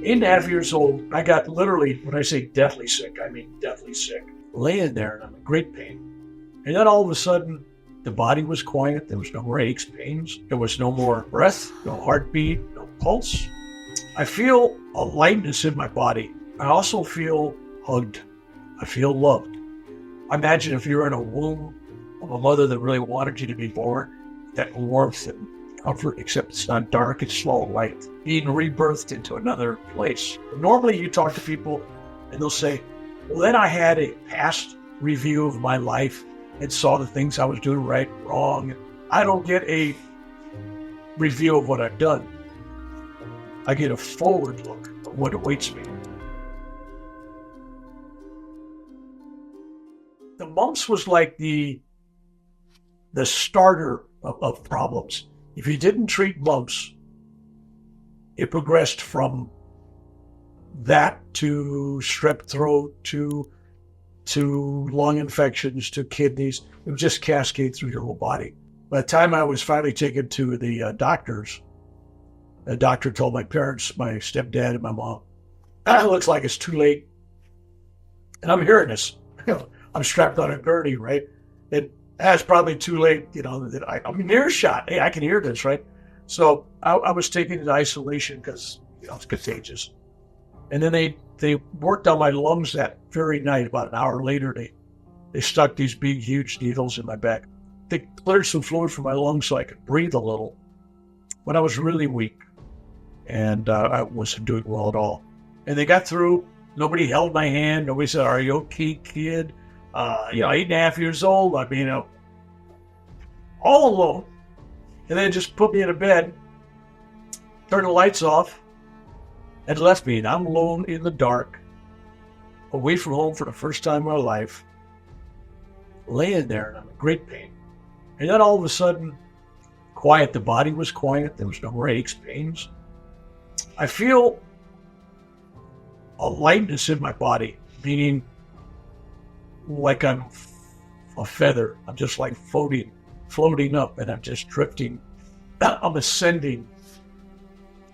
8.5 years old, I got literally, when I say deathly sick, I mean deathly sick. Laying there and I'm in great pain. And then all of a sudden, the body was quiet. There was no more aches, pains. There was no more breath, no heartbeat, no pulse. I feel a lightness in my body. I also feel hugged. I feel loved. Imagine if you're in a womb of a mother that really wanted you to be born, that warmth and comfort, except it's not dark, it's slow light, being rebirthed into another place. Normally you talk to people and they'll say, well, then I had a past review of my life and saw the things I was doing right, wrong. I don't get a review of what I've done. I get a forward look at what awaits me. The mumps was like the starter of problems. If you didn't treat mumps, it progressed from that to strep throat to lung infections to kidneys. It would just cascade through your whole body. By the time I was finally taken to the doctors, the doctor told my parents, my stepdad and my mom, it looks like it's too late. And I'm hearing this. I'm strapped on a gurney, right? It's probably too late, that I'm in earshot. Hey, I can hear this, right? So I was taken into isolation because, it's contagious. And then they worked on my lungs that very night. About an hour later, they stuck these big, huge needles in my back. They cleared some fluid from my lungs so I could breathe a little. But I was really weak, and I wasn't doing well at all. And they got through. Nobody held my hand. Nobody said, "Are you okay, kid?" 8.5 years old. I mean, all alone. And then just put me in a bed, turned the lights off, and left me. And I'm alone in the dark, away from home for the first time in my life, laying there, and I'm in great pain. And then all of a sudden, quiet. The body was quiet. There was no more aches, pains. I feel a lightness in my body, meaning like I'm a feather. I'm just like floating up, and I'm just drifting. I'm ascending.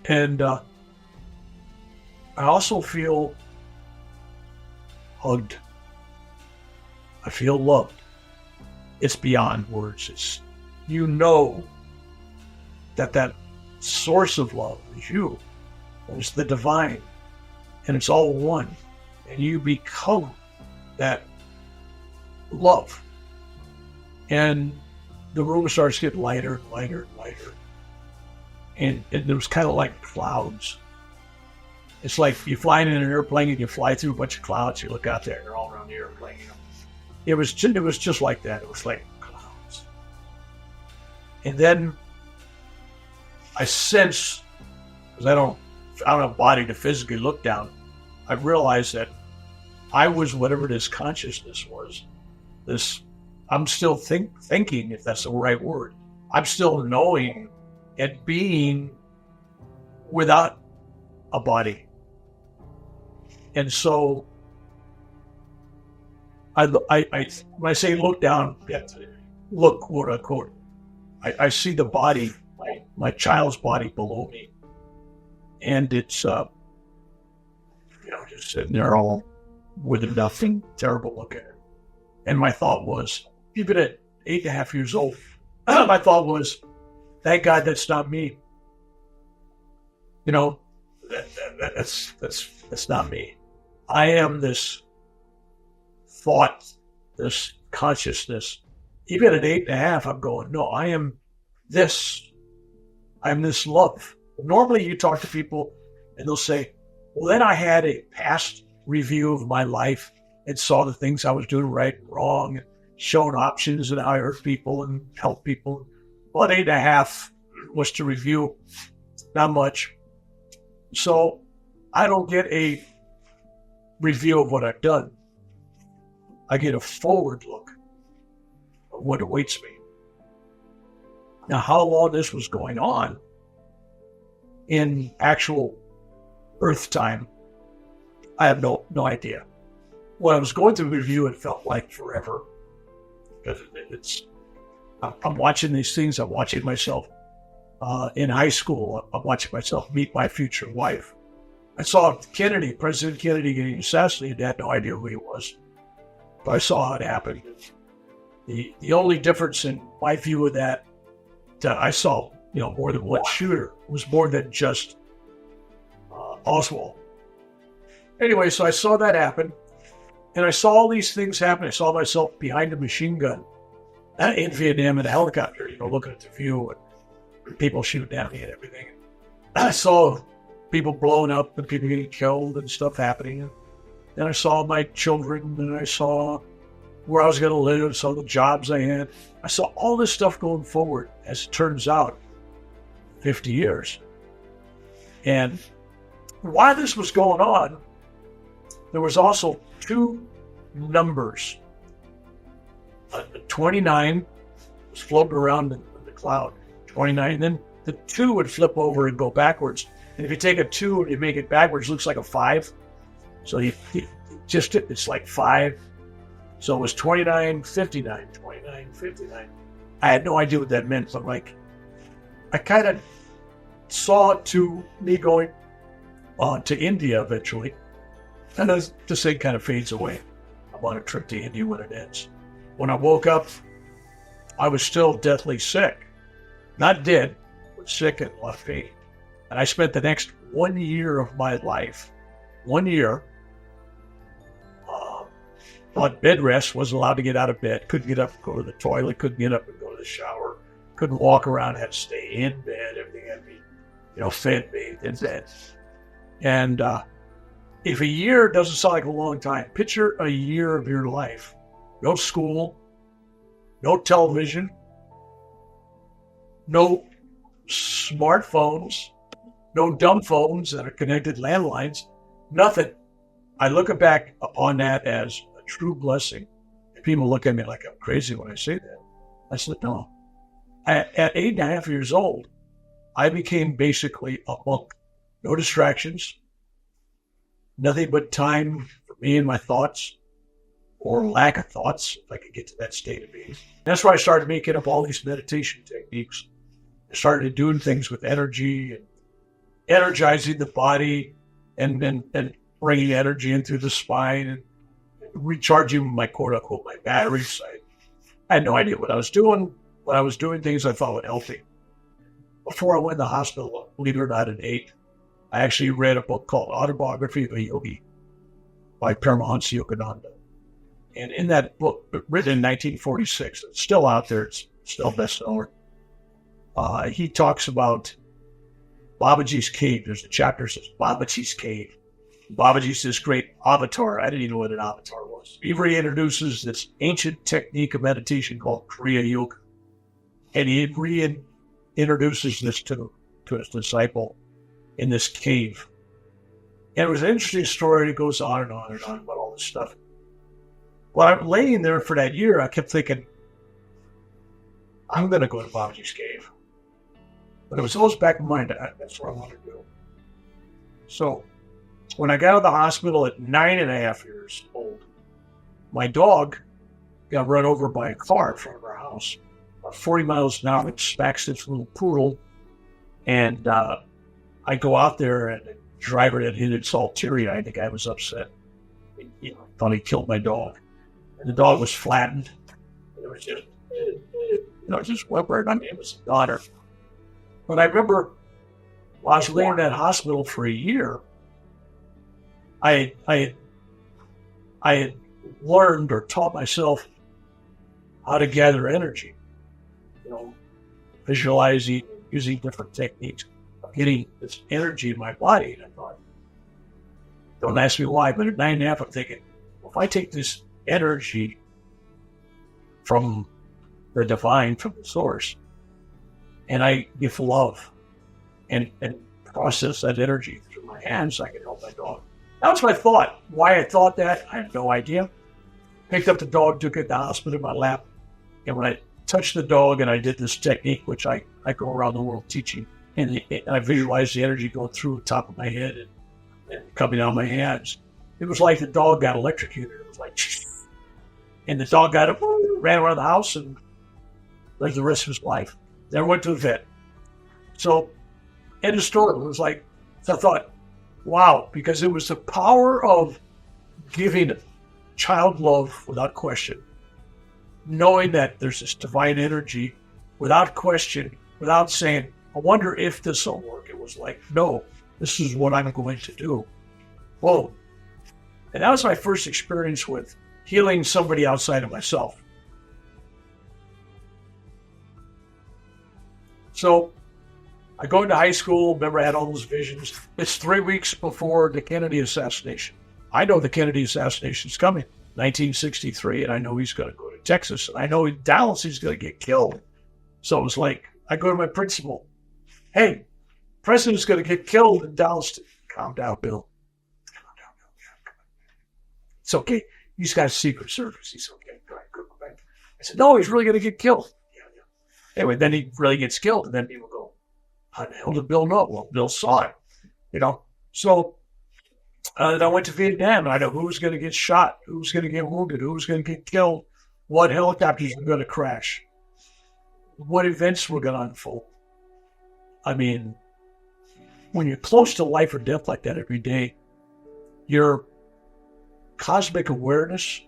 And I also feel hugged. I feel loved. It's beyond words. It's, that source of love is you. It's the divine. And it's all one. And you become that love. And the room starts getting lighter and lighter and lighter. And it was kind of like clouds. It's like you fly in an airplane and you fly through a bunch of clouds. You look out there and they're all around the airplane. It was just like that. It was like clouds. And then I sense, because I don't have a body to physically look down, I realized that I was whatever this consciousness was. I'm still thinking, if that's the right word. I'm still knowing and being without a body. And so when I say look down, look, quote unquote, I see the body, my child's body below me. And it's, just sitting there all with nothing, terrible looking. And my thought was, even at 8.5 years old, my thought was, thank God that's not me. That's not me. I am this thought, this consciousness. Even at 8.5, I'm going, no, I am this. I'm this love. Normally you talk to people and they'll say, well, then I had a past review of my life and saw the things I was doing right and wrong, and shown options and how I hurt people and help people. Well, at 8.5 was to review, not much. So I don't get a review of what I've done. I get a forward look at what awaits me. Now, how long this was going on in actual Earth time, I have no idea. When I was going through the review, it felt like forever. Because I'm watching these things. I'm watching myself in high school. I'm watching myself meet my future wife. I saw Kennedy, President Kennedy getting assassinated. I had no idea who he was. But I saw it happen. The only difference in my view of that I saw, more than one shooter, was more than just Oswald. Anyway, so I saw that happen, and I saw all these things happen. I saw myself behind a machine gun in Vietnam in a helicopter, looking at the view and people shooting at me and everything. I saw people blowing up and people getting killed and stuff happening. Then I saw my children, and I saw where I was going to live, saw the jobs I had. I saw all this stuff going forward, as it turns out, 50 years. And while this was going on, there was also two numbers. 29 was floating around in the cloud. 29, and then the 2 would flip over and go backwards. And if you take a 2 and you make it backwards, it looks like a 5. So it's like 5. So it was 29, 59, 29, 59. I had no idea what that meant, but I kind of saw it to me going to India eventually. And this thing kind of fades away. I'm on a trip to India when it ends. When I woke up, I was still deathly sick. Not dead, but sick and a lot of pain. And I spent the next 1 year of my life, 1 year, on bed rest, wasn't allowed to get out of bed, couldn't get up and go to the toilet, couldn't get up and go to the shower, couldn't walk around, had to stay in bed, everything had to be, fed, bathed, and fed. And if a year doesn't sound like a long time, picture a year of your life. No school, no television, no smartphones, no dumb phones that are connected landlines, nothing. I look back upon that as a true blessing. And people look at me like I'm crazy when I say that. I said, no. At 8.5 years old, I became basically a monk. No distractions, nothing but time for me and my thoughts, or lack of thoughts, if I could get to that state of being. That's why I started making up all these meditation techniques. I started doing things with energy and energizing the body and bringing energy in through the spine and recharging my quote-unquote my batteries. I had no idea what I was doing. When I was doing things I thought would help me. Before I went to the hospital, believe it or not, at 8, I actually read a book called Autobiography of a Yogi by Paramahansa Yogananda. And in that book, written in 1946, it's still out there, it's still bestseller, he talks about Babaji's cave. There's a chapter that says Babaji's cave. Babaji's this great avatar. I didn't even know what an avatar was. He reintroduces this ancient technique of meditation called Kriya Yoga. And he reintroduces this to his disciple in this cave. And it was an interesting story. It goes on and on and on about all this stuff. While I'm laying there for that year, I kept thinking, I'm going to go to Babaji's cave. But it was always back in mind, that's what I want to do. So when I got out of the hospital at 9.5 years old, my dog got run over by a car in front of our house. About 40 miles an hour, it smacks this little poodle. And I go out there, and the driver that hit it's all teary-eyed. The guy was upset. He thought he killed my dog. And the dog was flattened. It was just whimpering. I mean, it was a daughter. But I remember while I was laying in that hospital for a year, I had learned or taught myself how to gather energy, visualizing, using different techniques, getting this energy in my body. And I thought, don't ask me why, but at 9.5, I'm thinking, well, if I take this energy from the divine, from the source, and I give love and process that energy through my hands, I can help my dog. That was my thought. Why I thought that, I have no idea. Picked up the dog, took it to the hospital in my lap, and when I touched the dog and I did this technique, which I go around the world teaching, and I visualized the energy going through the top of my head and coming out of my hands. It was like the dog got electrocuted. It was like, and the dog got up, ran around the house, and lived the rest of his life. Never went to the vet. So, end of story. It was like, so I thought, wow, because it was the power of giving child love without question, knowing that there's this divine energy without question, without saying, I wonder if this will work. It was like, no, this is what I'm going to do. Whoa. And that was my first experience with healing somebody outside of myself. So I go into high school, remember I had all those visions. It's 3 weeks before the Kennedy assassination. I know the Kennedy assassination is coming, 1963, and I know he's going to go to Texas, and I know in Dallas he's going to get killed. So it was like, I go to my principal, hey, president's going to get killed in Dallas. Calm down, Bill. It's okay. He's got a Secret Service. He's okay. Go back. I said, no, he's really going to get killed. Yeah. Anyway, then he really gets killed, and then people go, how the hell did Bill know? Well, Bill saw it, So then I went to Vietnam, and I know who was going to get shot, who was going to get wounded, who was going to get killed, what helicopters were going to crash, what events were going to unfold. I mean, when you're close to life or death like that every day, your cosmic awareness,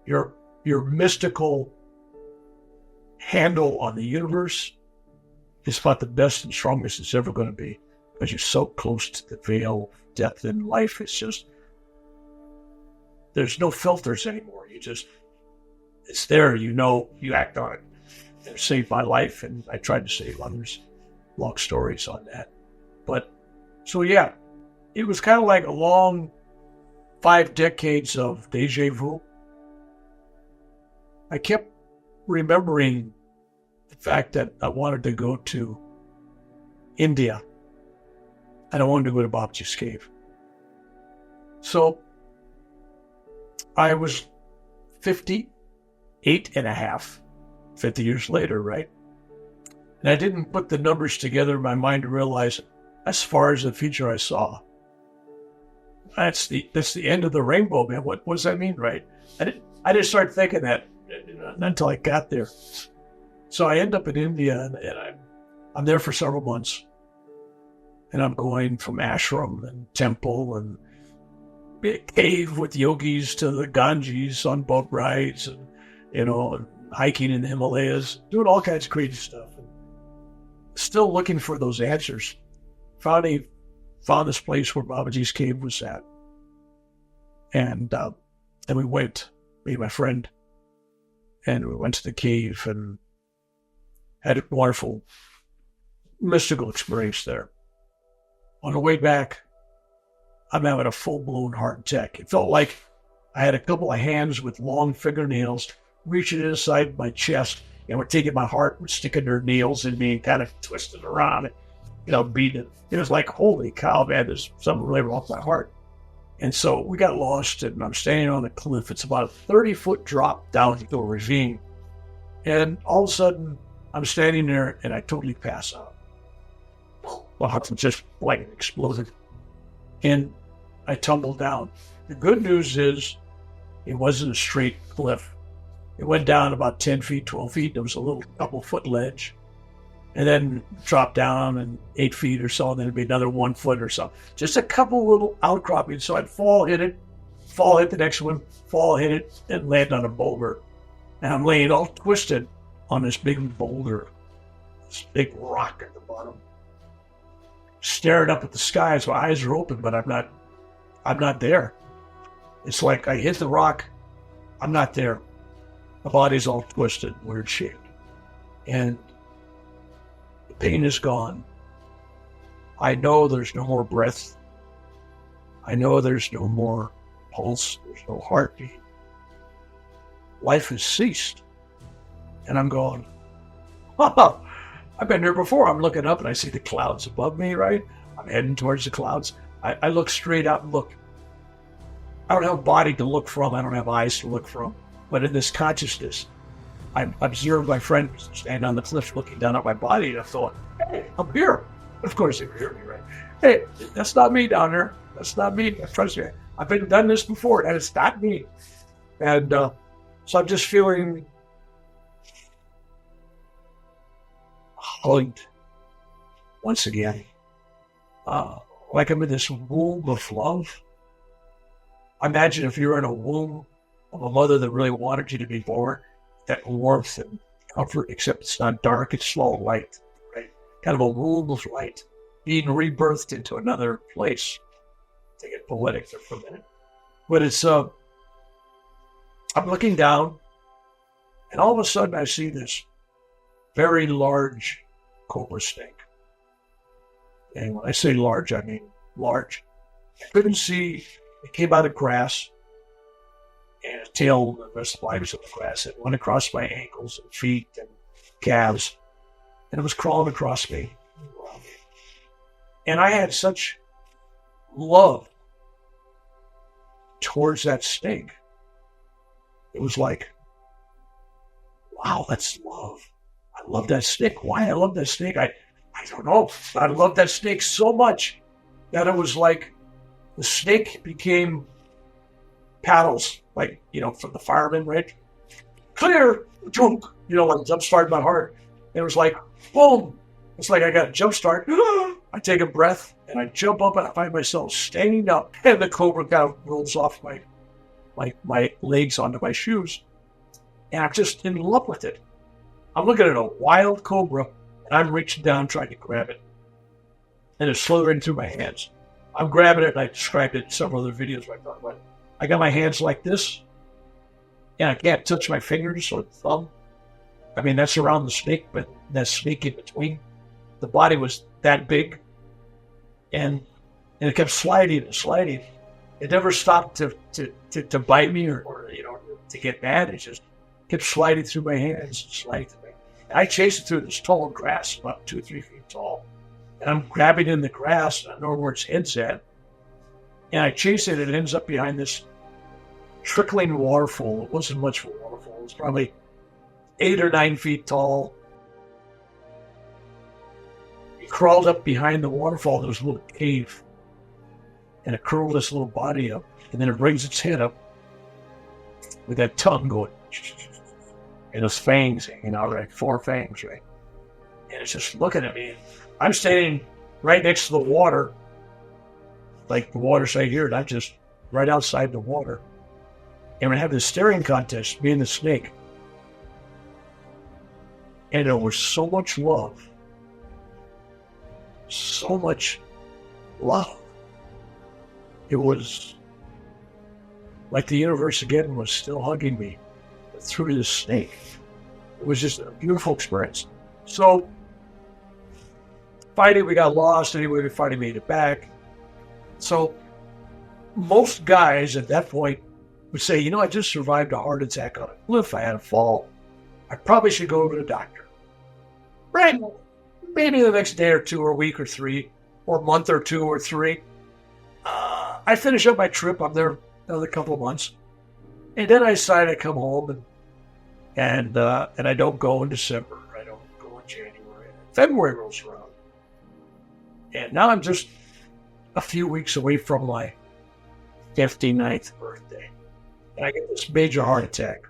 your mystical handle on the universe is about the best and strongest it's ever going to be, because you're so close to the veil of death in life. It's just, there's no filters anymore. It's there, you act on it. It saved my life, and I tried to save others. Long stories on that. But, so yeah, it was kind of like a long 5 decades of deja vu. I kept remembering the fact that I wanted to go to India, and I wanted to go to Babaji's cave. So I was 58 and a half, 50 years later, right? And I didn't put the numbers together in my mind to realize as far as the future I saw. That's the end of the rainbow, man. What does that mean, right? I didn't start thinking that until I got there. So I end up in India, and I'm there for several months. And I'm going from ashram and temple and cave with yogis to the Ganges on boat rides, and hiking in the Himalayas, doing all kinds of crazy stuff. And still looking for those answers. Found this place where Babaji's cave was at. And we went, me and my friend, and we went to the cave and had a wonderful mystical experience there. On the way back, I'm having a full-blown heart attack. It felt like I had a couple of hands with long fingernails reaching inside my chest, and were taking my heart and sticking their nails in me and kind of twisting around and, beating it. It was like, holy cow, man, there's something really wrong with my heart. And so we got lost, and I'm standing on a cliff. It's about a 30-foot drop down into a ravine. And all of a sudden, I'm standing there, and I totally pass out. My heart just like exploded. And I tumbled down. The good news is it wasn't a straight cliff. It went down about 10 feet, 12 feet. There was a little couple-foot ledge. And then dropped down and 8 feet or so, and then it'd be another 1 foot or so. Just a couple little outcroppings. So I'd fall, hit the next one, fall, hit it, and land on a boulder. And I'm laying all twisted on this big boulder, this big rock at the bottom. Staring up at the sky, so my eyes are open, but I'm not there. It's like I hit the rock, I'm not there. My body's all twisted, weird shaped. And the pain is gone. I know there's no more breath. I know there's no more pulse. There's no heartbeat. Life has ceased. And I'm going, I've been here before. I'm looking up and I see the clouds above me, right? I'm heading towards the clouds. I look straight out and look. I don't have a body to look from. I don't have eyes to look from. But in this consciousness, I observed my friend standing on the cliff looking down at my body, and I thought, hey, I'm here. Of course they could hear me, right? Hey, that's not me down there. That's not me. Trust me. I've been done this before, and it's not me. And so I'm just feeling hugged once again. like I'm in this womb of love. Imagine if you're in a womb of a mother that really wanted you to be born, that warmth and comfort, except it's not dark, it's slow light, right? Kind of a womb of light, being rebirthed into another place. To get poetic there for a minute. But it's, I'm looking down, and all of a sudden I see this very large cobra snake. And when I say large, I mean large. I couldn't see, it came out of grass, and its tail, the rest of the body was in the grass. It went across my ankles and feet and calves, and it was crawling across me. And I had such love towards that snake. It was like, wow, that's love. I love that snake. Why I love that snake? I don't know. I love that snake so much that it was like the snake became paddles, like, from the fireman, right? Clear, junk, like jump started my heart. And it was like, boom. It's like I got a jump start. I take a breath and I jump up and I find myself standing up, and the cobra kind of rolls off my legs onto my shoes. And I'm just in love with it. I'm looking at a wild cobra, and I'm reaching down trying to grab it. And it's slithering through my hands. I'm grabbing it, and I described it in several other videos where I talked about it. I got my hands like this, and I can't touch my fingers or the thumb. I mean, that's around the snake, but that snake in between. The body was that big, and it kept sliding and sliding. It never stopped to bite me or to get mad. It just kept sliding through my hands and sliding through my hands. And I chased it through this tall grass, about 2 or 3 feet tall. And I'm grabbing in the grass, and I know where its head's at. And I chase it, and it ends up behind this trickling waterfall. It wasn't much of a waterfall. It was probably 8 or 9 feet tall. It crawled up behind the waterfall. There was a little cave. And it curled this little body up. And then it brings its head up with that tongue going. And those fangs hanging out, right? 4 fangs, right? And it's just looking at me. I'm standing right next to the water. Like the water's right here, and I'm just right outside the water. And we have this staring contest, me and the snake. And there was so much love. So much love. It was like the universe again was still hugging me through this snake. It was just a beautiful experience. So, fighting, we got lost. Anyway, we finally made it back. So, most guys at that point would say, I just survived a heart attack on a cliff. I had a fall. I probably should go to the doctor. Right? Maybe the next day or 2 or a week or 3 or a month or 2 or 3. I finish up my trip. I'm there another couple of months. And then I decide I come home and I don't go in December. I don't go in January. February rolls around. And now I'm just a few weeks away from my 59th birthday. And I get this major heart attack.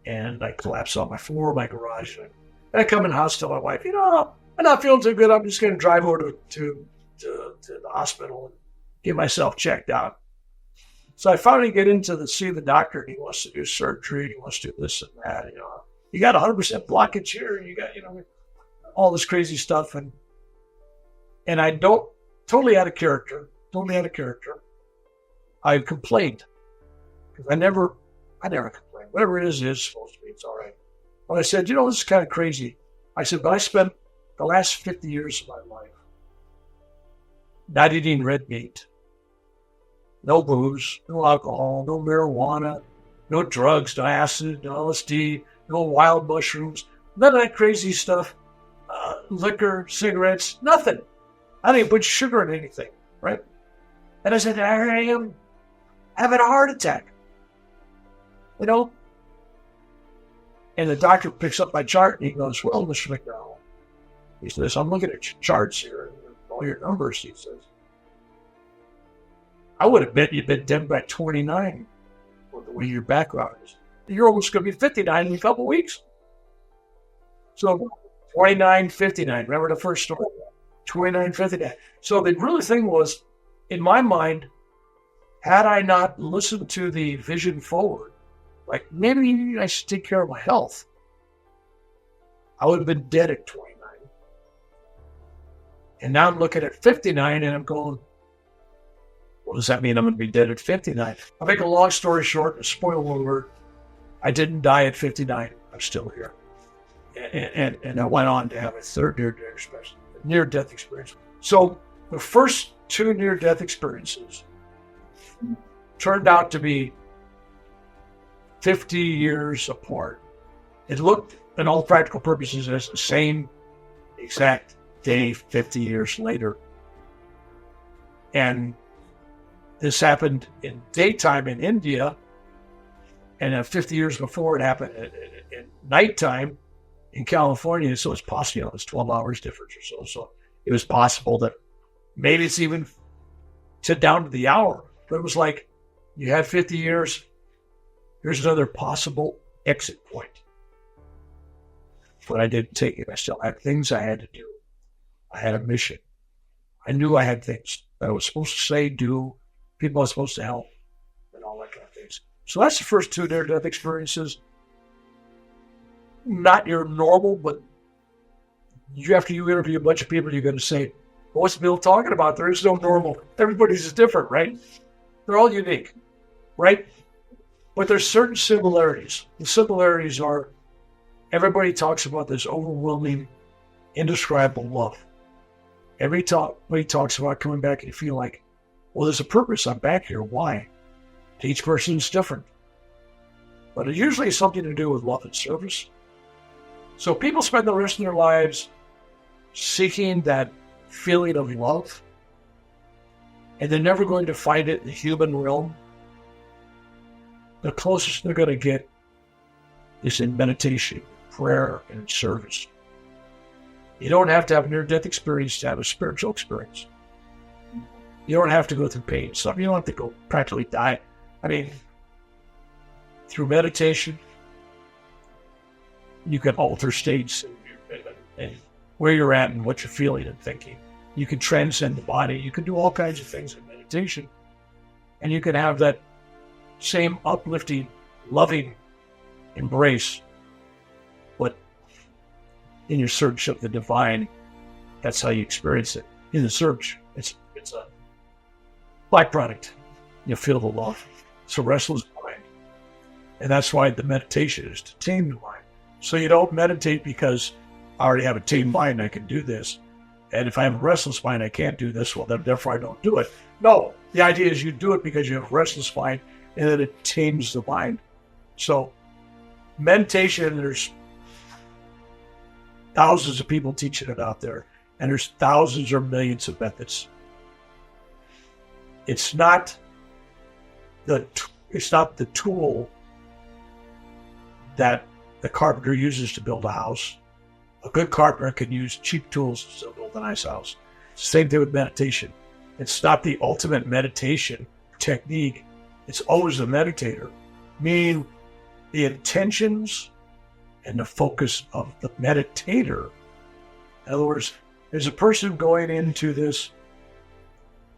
And I collapse on my floor of my garage. And I come in the house, tell my wife, I'm not feeling too good. I'm just going to drive over to the hospital and get myself checked out. So I finally get see the doctor, and he wants to do surgery. He wants to do this and that. You got 100% blockage here. You got, all this crazy stuff. And I don't, totally out of character. I complained. Because I never complained. Whatever it is supposed to be. It's all right. But I said, this is kind of crazy. I said, but I spent the last 50 years of my life not eating red meat. No booze, no alcohol, no marijuana, no drugs, no acid, no LSD, no wild mushrooms, none of that crazy stuff. Liquor, cigarettes, nothing. I didn't put sugar in anything, right? And I said, I am having a heart attack. And the doctor picks up my chart and he goes, well, Mr. McDonald, he says, I'm looking at your charts here, all your numbers, he says. I would have bet you'd been dead by 29 with the way your background is. You're almost going to be 59 in a couple of weeks. So 29, 59. Remember the first story? 29, 59. So the real thing was, in my mind, had I not listened to the vision forward, like maybe I should take care of my health, I would have been dead at 29. And now I'm looking at 59 and I'm going, what does that mean? I'm going to be dead at 59. I'll make a long story short, a spoiler alert. I didn't die at 59. I'm still here. And I went on to have a third near-death experience. So the first two near-death experiences turned out to be 50 years apart. It looked, in all practical purposes, as the same exact day 50 years later. And this happened in daytime in India, and 50 years before it happened in nighttime in California. So it's possible, it's 12 hours difference or so. So it was possible that maybe it's even down to the hour. But it was like, you had 50 years, here's another possible exit point. But I didn't take it. I still had things I had to do. I had a mission. I knew I had things that I was supposed to say, do, people I was supposed to help, and all that kind of things. So that's the first two near-death experiences. Not your normal, but after you interview a bunch of people, you're going to say, well, what's Bill talking about? There is no normal. Everybody's different, right? They're all unique, right? But there's certain similarities. The similarities are, everybody talks about this overwhelming, indescribable love. Everybody talks about coming back and you feel like, well, there's a purpose. I'm back here. Why? Each person's different. But it usually has something to do with love and service. So people spend the rest of their lives seeking that feeling of love, and they're never going to find it in the human realm. The closest they're going to get is in meditation, prayer, and service. You don't have to have a near-death experience to have a spiritual experience. You don't have to go through pain. You don't have to go practically die. I mean, through meditation, you can alter states and where you're at and what you're feeling and thinking. You can transcend the body. You can do all kinds of things in meditation. And you can have that same uplifting, loving embrace. But in your search of the divine, that's how you experience it. In the search, it's a byproduct. You feel the love. It's a restless mind. And that's why the meditation is to tame the mind. So you don't meditate because I already have a tame mind, I can do this. And if I have a restless mind, I can't do this. Well, then therefore I don't do it. No, the idea is you do it because you have a restless mind, and then it tames the mind. So meditation, there's thousands of people teaching it out there, and there's thousands or millions of methods. It's not the tool that the carpenter uses to build a house. A good carpenter can use cheap tools to still build a nice house. Same thing with meditation. It's not the ultimate meditation technique. It's always the meditator, meaning the intentions and the focus of the meditator. In other words, there's a person going into this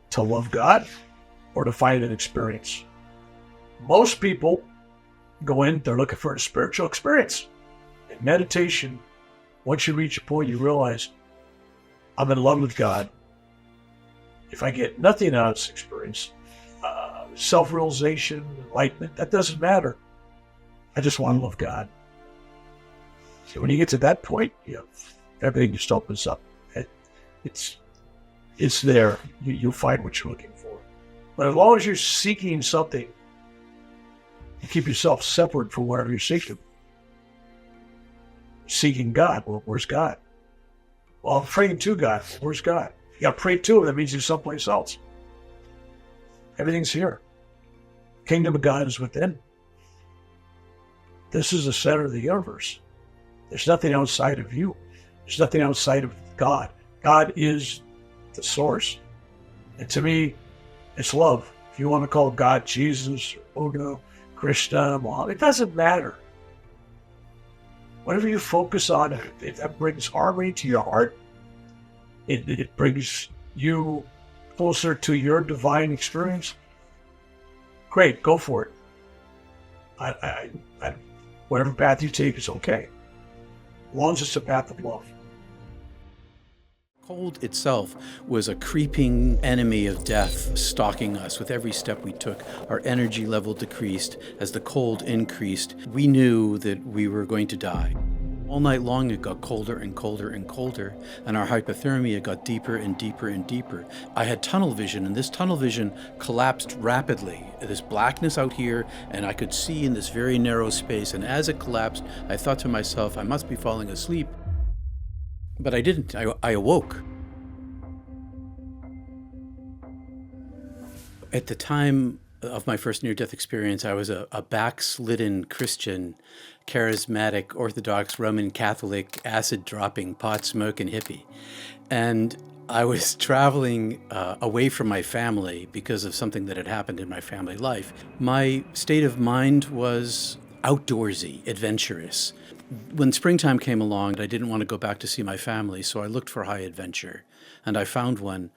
to love God or to find an experience. Most people go in, they're looking for a spiritual experience. In meditation, once you reach a point, you realize, I'm in love with God. If I get nothing out of this experience, self-realization, enlightenment, that doesn't matter. I just want to love God. So when you get to that point, everything just opens up. It's there. You'll find what you're looking for. But as long as you're seeking something, you keep yourself separate from wherever you're seeking. Seeking God. Well, where's God? Well, I'm praying to God. Where's God? You got to pray to Him. That means you're someplace else. Everything's here. Kingdom of God is within. This is the center of the universe. There's nothing outside of you. There's nothing outside of God. God is the source. And to me, it's love. If you want to call God Jesus, or Buddha, Krishna, Muhammad, it doesn't matter. Whatever you focus on, if that brings harmony to your heart, it brings you closer to your divine experience, great, go for it. Whatever path you take is okay, as long as it's a path of love. Cold itself was a creeping enemy of death stalking us. With every step we took, our energy level decreased. As the cold increased, we knew that we were going to die. All night long it got colder and colder and colder, and our hypothermia got deeper and deeper and deeper. I had tunnel vision, and this tunnel vision collapsed rapidly. This blackness out here, and I could see in this very narrow space, and as it collapsed, I thought to myself, I must be falling asleep. But I didn't. I awoke. At the time of my first near-death experience, I was a backslidden Christian, charismatic, Orthodox, Roman Catholic, acid-dropping, pot-smoking hippie. And I was traveling away from my family because of something that had happened in my family life. My state of mind was outdoorsy, adventurous. When springtime came along, I didn't want to go back to see my family, so I looked for high adventure. And I found one.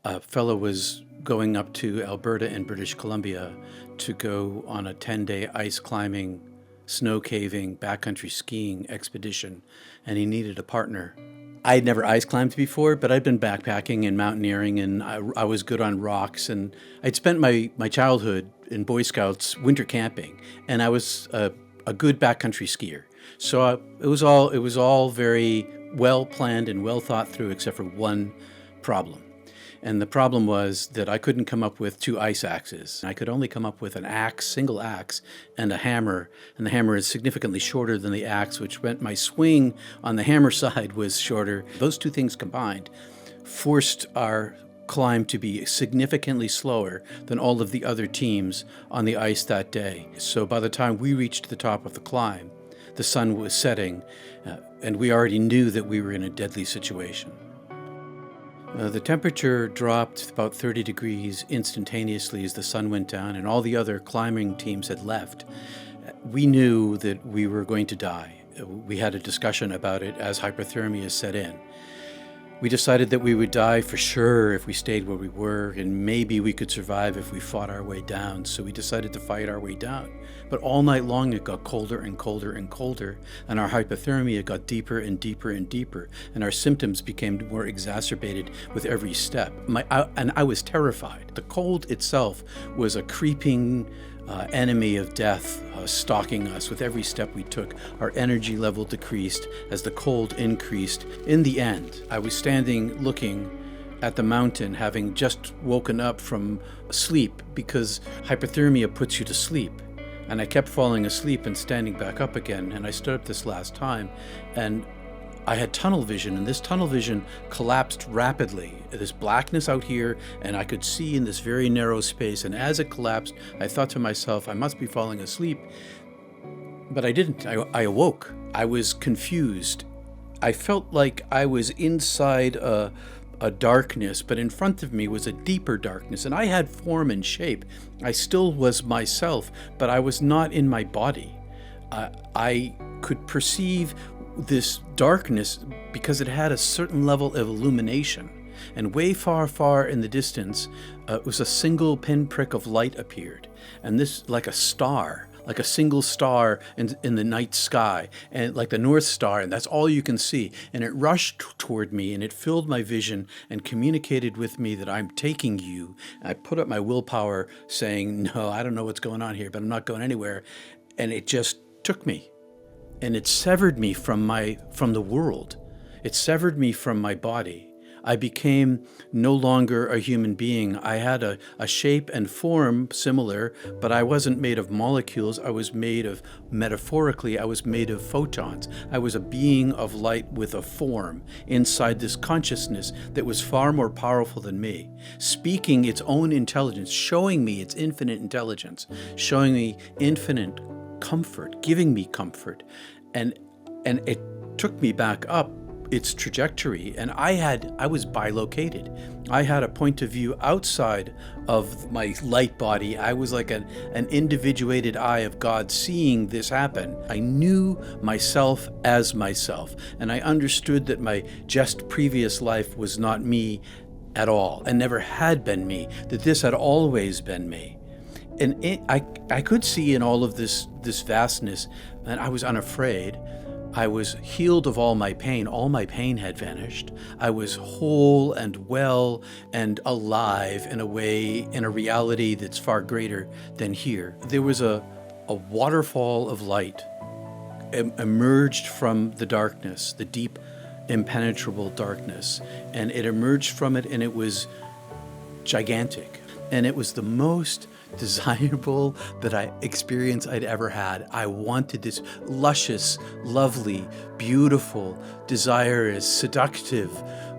A fellow was going up to Alberta in British Columbia to go on a 10-day ice climbing, snow caving, backcountry skiing expedition, and he needed a partner. I had never ice climbed before, but I'd been backpacking and mountaineering, and I was good on rocks, and I'd spent my childhood in Boy Scouts winter camping, and I was a good backcountry skier. So it was all very well planned and well thought through, except for one problem. And the problem was that I couldn't come up with two ice axes. I could only come up with an axe, single axe, and a hammer. And the hammer is significantly shorter than the axe, which meant my swing on the hammer side was shorter. Those two things combined forced our climb to be significantly slower than all of the other teams on the ice that day. So by the time we reached the top of the climb, the sun was setting, and we already knew that we were in a deadly situation. The temperature dropped about 30 degrees instantaneously as the sun went down, and all the other climbing teams had left. We knew that we were going to die. We had a discussion about it as hypothermia set in. We decided that we would die for sure if we stayed where we were, and maybe we could survive if we fought our way down. So we decided to fight our way down. But all night long it got colder and colder and colder, and our hypothermia got deeper and deeper and deeper, and our symptoms became more exacerbated with every step. And I was terrified. The cold itself was a creeping enemy of death stalking us. With every step we took, our energy level decreased as the cold increased. In the end, I was standing looking at the mountain, having just woken up from sleep, because hypothermia puts you to sleep. And I kept falling asleep and standing back up again, and I stood up this last time, and I had tunnel vision, and this tunnel vision collapsed rapidly. This blackness out here, and I could see in this very narrow space, and as it collapsed, I thought to myself, I must be falling asleep. But I didn't. I awoke. I was confused. I felt like I was inside a darkness, but in front of me was a deeper darkness, and I had form and shape. I still was myself, but I was not in my body. I could perceive this darkness because it had a certain level of illumination, and way far, far in the distance was a single pinprick of light appeared, and this like a star, like a single star in the night sky, and like the North Star, and that's all you can see. And it rushed toward me, and it filled my vision and communicated with me that I'm taking you. I put up my willpower saying, no, I don't know what's going on here, but I'm not going anywhere. And it just took me. And it severed me from the world. It severed me from my body. I became no longer a human being. I had a shape and form similar, but I wasn't made of molecules. I was made of, metaphorically, I was made of photons. I was a being of light with a form inside this consciousness that was far more powerful than me, speaking its own intelligence, showing me its infinite intelligence, showing me infinite comfort, giving me comfort. And it took me back up its trajectory. And I was bilocated. I had a point of view outside of my light body. I was like an individuated eye of God seeing this happen. I knew myself as myself, and I understood that my just previous life was not me at all, and never had been me, that this had always been me. And I could see in all of this vastness, and I was unafraid. I was healed of all my pain. All my pain had vanished. I was whole and well and alive in a way, in a reality that's far greater than here. There was a waterfall of light emerged from the darkness, the deep, impenetrable darkness. And it emerged from it, and it was gigantic. And it was the most desirable experience I'd ever had. I wanted this luscious, lovely, beautiful, desirous, seductive.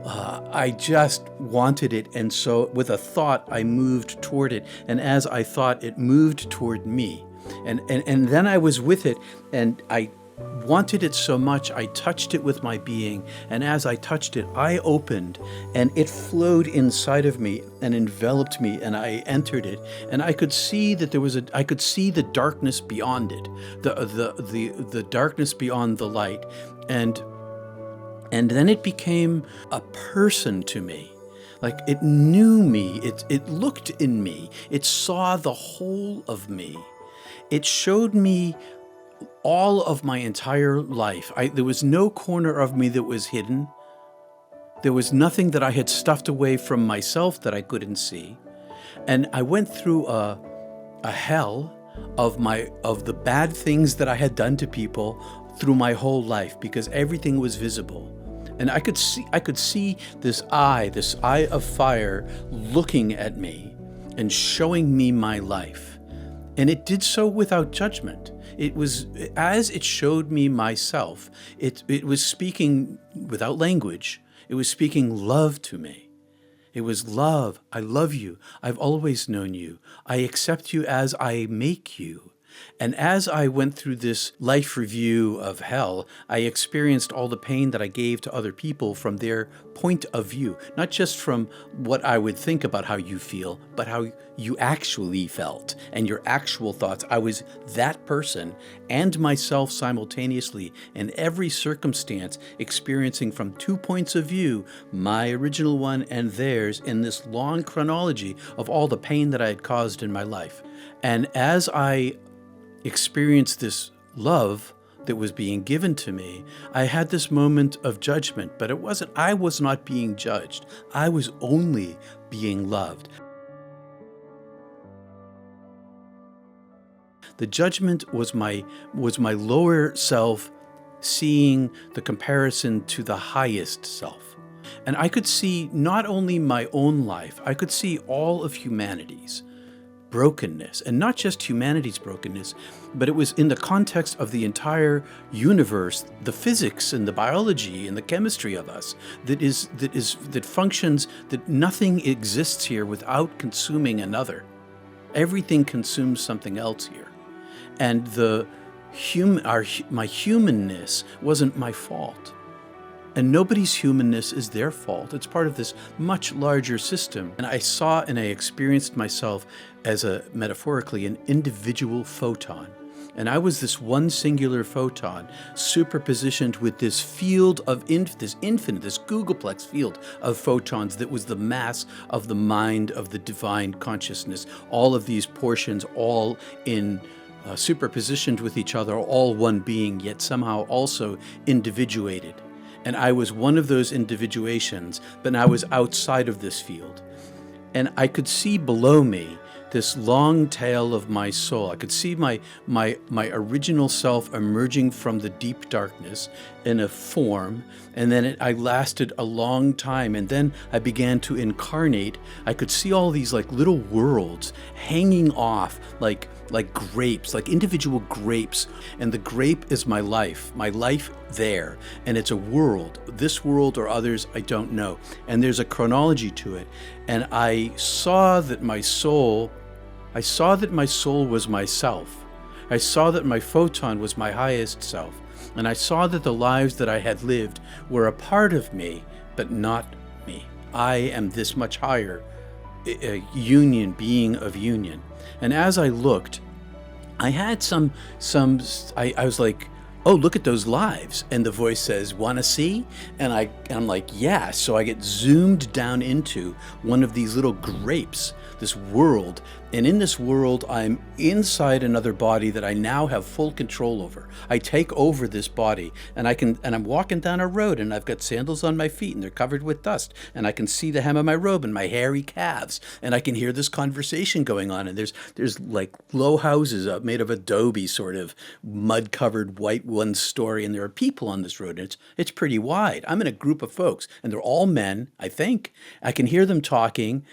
I just wanted it. And so with a thought, I moved toward it. And as I thought, it moved toward me. And then I was with it, and I wanted it so much, I touched it with my being, and as I touched it, I opened, and it flowed inside of me and enveloped me, and I entered it, and I could see that I could see the darkness beyond it, the darkness beyond the light, and then it became a person to me. Like, it knew me, it looked in me, it saw the whole of me. It showed me all of my entire life. There was no corner of me that was hidden. There was nothing that I had stuffed away from myself that I couldn't see. And I went through a hell of the bad things that I had done to people through my whole life, because everything was visible. And I could see this eye of fire looking at me and showing me my life. And it did so without judgment. It was, as it showed me myself, it was speaking without language. It was speaking love to me. It was love. I love you. I've always known you. I accept you as I make you. And as I went through this life review of hell, I experienced all the pain that I gave to other people from their point of view, not just from what I would think about how you feel, but how you actually felt and your actual thoughts. I was that person and myself simultaneously in every circumstance, experiencing from 2 points of view, my original one and theirs, in this long chronology of all the pain that I had caused in my life. And as I experienced this love that was being given to me, I had this moment of judgment, but I was not being judged. I was only being loved. The judgment was my lower self seeing the comparison to the highest self. And I could see not only my own life, I could see all of humanity's brokenness, and not just humanity's brokenness, but it was in the context of the entire universe, the physics and the biology and the chemistry of us that functions, that nothing exists here without consuming another. Everything consumes something else here. And my humanness wasn't my fault. And nobody's humanness is their fault. It's part of this much larger system. And I saw and I experienced myself as metaphorically, an individual photon. And I was this one singular photon, superpositioned with this field of this infinite, this googolplex field of photons that was the mass of the mind of the divine consciousness. All of these portions, all in superpositioned with each other, all one being, yet somehow also individuated. And I was one of those individuations, but I was outside of this field. And I could see below me this long tail of my soul. I could see my original self emerging from the deep darkness in a form, and then I lasted a long time, and then I began to incarnate. I could see all these like little worlds hanging off like grapes, like individual grapes, and the grape is my life there, and it's a world, this world or others, I don't know, and there's a chronology to it. And I saw that my soul was myself. I saw that my photon was my highest self. And I saw that the lives that I had lived were a part of me, but not me. I am this much higher, a union, being of union. And as I looked, I had I was like, oh, look at those lives. And the voice says, want to see? And I'm like, yeah. So I get zoomed down into one of these little grapes, this world. And in this world, I'm inside another body that I now have full control over. I take over this body, and I'm walking down a road, and I've got sandals on my feet, and they're covered with dust, and I can see the hem of my robe and my hairy calves, and I can hear this conversation going on. And there's like low houses made of adobe, sort of mud-covered white one-story, and there are people on this road, and it's pretty wide. I'm in a group of folks, and they're all men, I think. I can hear them talking.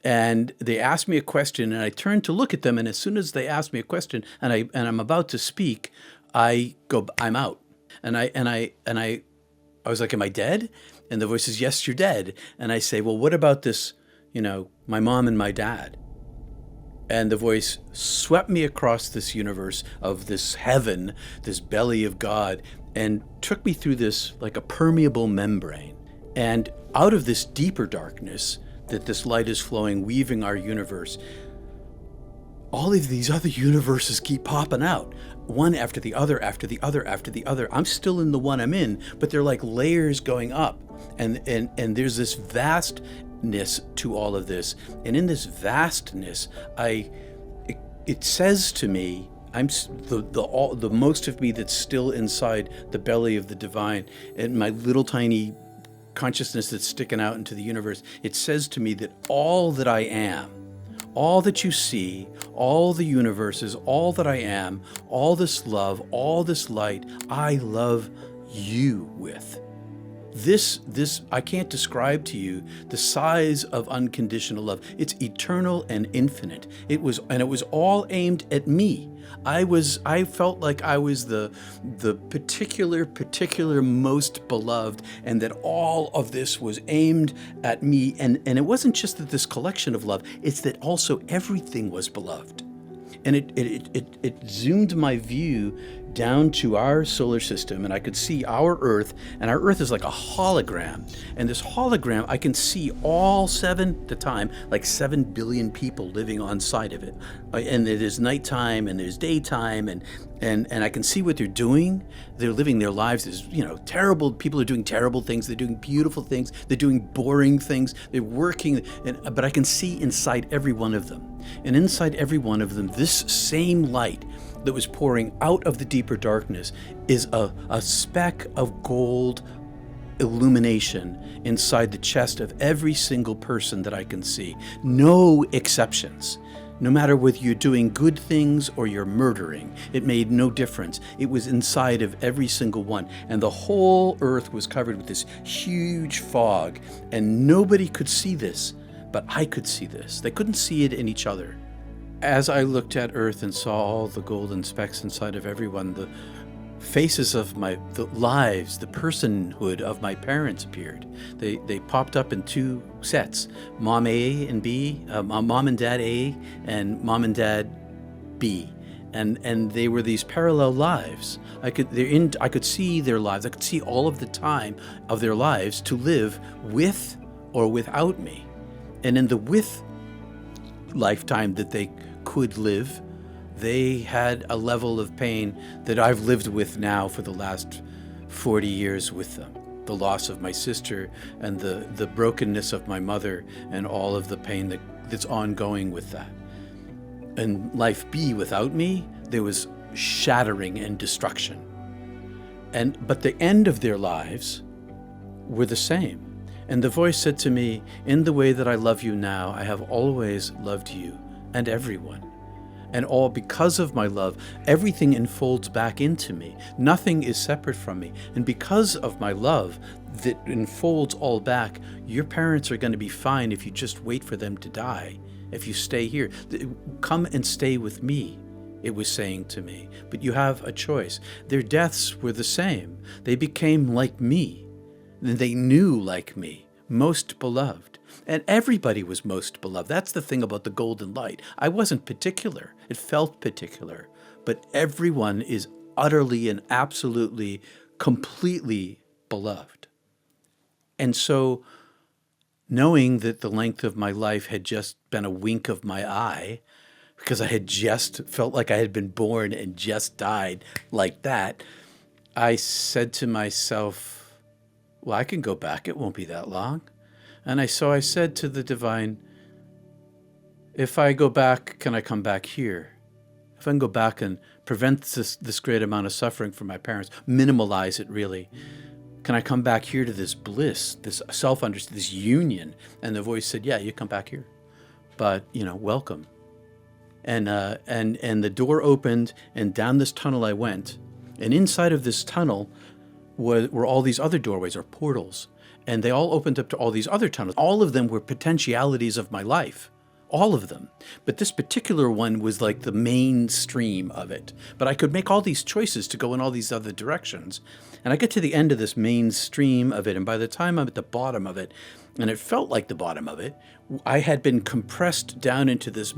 And they asked me a question, and I turned to look at them. And as soon as they asked me a question, and I'm about to speak, I go, I'm out. And I was like, am I dead? And the voice says, yes, you're dead. And I say, well, what about this? My mom and my dad. And the voice swept me across this universe of this heaven, this belly of God, and took me through this like a permeable membrane. And out of this deeper darkness that this light is flowing, weaving our universe, all of these other universes keep popping out, one after the other, after the other, after the other. I'm still in the one I'm in, but they're like layers going up. And there's this vastness to all of this. And in this vastness, it says to me, I'm the most of me that's still inside the belly of the divine, and my little tiny consciousness that's sticking out into the universe. It says to me that all that I am, all that you see, all the universes, all that I am, all this love, all this light, I love you with. This I can't describe to you the size of unconditional love. It's eternal and infinite. It was all aimed at me. I felt like I was the particular most beloved, and that all of this was aimed at me. And it wasn't just that this collection of love, it's that also everything was beloved. And it zoomed my view down to our solar system, and I could see our Earth, and our Earth is like a hologram. And this hologram, I can see all 7 billion people living on side of it. And it is nighttime and there's daytime, and I can see what they're doing. They're living their lives as, terrible. People are doing terrible things. They're doing beautiful things. They're doing boring things. They're working, but I can see inside every one of them. And inside every one of them, this same light that was pouring out of the deeper darkness is a speck of gold illumination inside the chest of every single person that I can see. No exceptions. No matter whether you're doing good things or you're murdering, it made no difference. It was inside of every single one. And the whole earth was covered with this huge fog, and nobody could see this, but I could see this. They couldn't see it in each other. As I looked at Earth and saw all the golden specks inside of everyone, the faces of the lives, the personhood of my parents appeared. They popped up in 2 sets: Mom A and B, Mom and Dad A, and Mom and Dad B, and they were these parallel lives. I could see their lives. I could see all of the time of their lives to live with or without me, and in the with lifetime that they could live, they had a level of pain that I've lived with now for the last 40 years with them. The loss of my sister and the brokenness of my mother and all of the pain that's ongoing with that. And life B without me, there was shattering and destruction. But the end of their lives were the same. And the voice said to me, in the way that I love you now, I have always loved you and everyone. And all because of my love, everything unfolds back into me. Nothing is separate from me. And because of my love that unfolds all back, your parents are going to be fine if you just wait for them to die. If you stay here, come and stay with me, it was saying to me. But you have a choice. Their deaths were the same. They became like me. And they knew like me, most beloved. And everybody was most beloved. That's the thing about the golden light. I wasn't particular. It felt particular. But everyone is utterly and absolutely, completely beloved. And so, knowing that the length of my life had just been a wink of my eye, because I had just felt like I had been born and just died like that, I said to myself, well, I can go back. It won't be that long. And I said to the divine, if I go back, can I come back here? If I can go back and prevent this great amount of suffering for my parents, minimalize it really, can I come back here to this bliss, this self-understanding, this union? And the voice said, yeah, you come back here. But, welcome. And the door opened, and down this tunnel I went. And inside of this tunnel were all these other doorways or portals. And they all opened up to all these other tunnels. All of them were potentialities of my life. All of them. But this particular one was like the mainstream of it. But I could make all these choices to go in all these other directions. And I get to the end of this mainstream of it. And by the time I'm at the bottom of it, and it felt like the bottom of it, I had been compressed down into this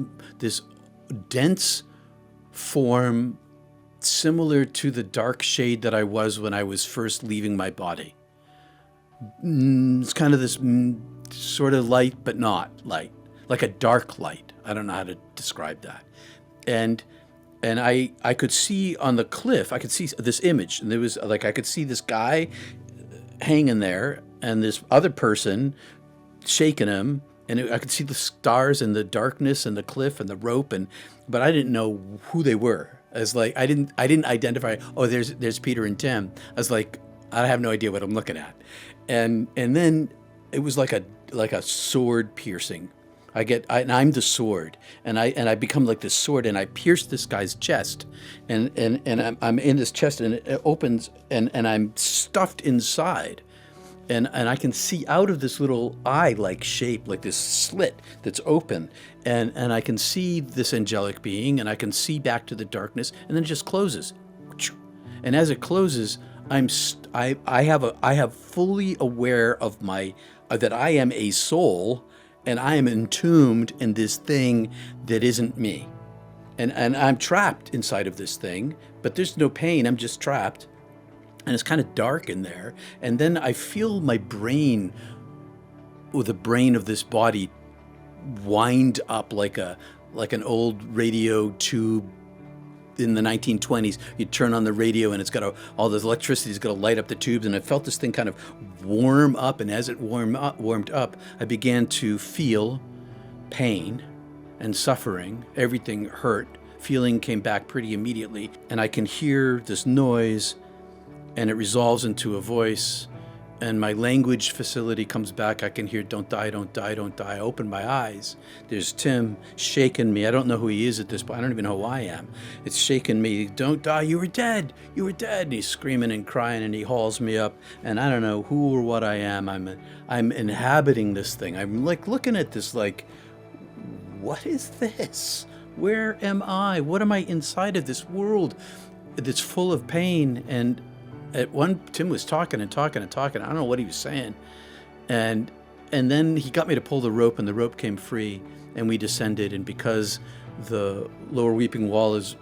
dense form similar to the dark shade that I was when I was first leaving my body. It's kind of this sort of light, but not light, like a dark light. I don't know how to describe that. And I could see on the cliff, I could see this image, and there was like, I could see this guy hanging there and this other person shaking him, and I could see the stars and the darkness and the cliff and the rope, but I didn't know who they were. As like I didn't identify. Oh, there's Peter and Tim. I was like, I have no idea what I'm looking at, and then it was like a sword piercing. I'm the sword, and I become like this sword, and I pierce this guy's chest, and I'm in this chest, and it opens, and I'm stuffed inside. And I can see out of this little eye-like shape, like this slit that's open, and I can see this angelic being, and I can see back to the darkness, and then it just closes. And as it closes, I have fully aware of that I am a soul, and I am entombed in this thing that isn't me, and I'm trapped inside of this thing, but there's no pain. I'm just trapped. And it's kind of dark in there. And then I feel my brain, or the brain of this body, wind up like an old radio tube in the 1920s. You turn on the radio and it's got all this electricity is going to light up the tubes. And I felt this thing kind of warm up. And as it warmed up, I began to feel pain and suffering. Everything hurt. Feeling came back pretty immediately. And I can hear this noise, and it resolves into a voice, and my language facility comes back. I can hear, don't die, don't die, don't die. I open my eyes. There's Tim shaking me. I don't know who he is at this point. I don't even know who I am. It's shaking me. Don't die. You were dead. You were dead. And he's screaming and crying, and he hauls me up. And I don't know who or what I am. I'm inhabiting this thing. I'm like looking at this like, what is this? Where am I? What am I inside of this world that's full of pain? And at one, Tim was talking and talking and talking. I don't know what he was saying. And then he got me to pull the rope, and the rope came free, and we descended. And because the Lower Weeping Wall is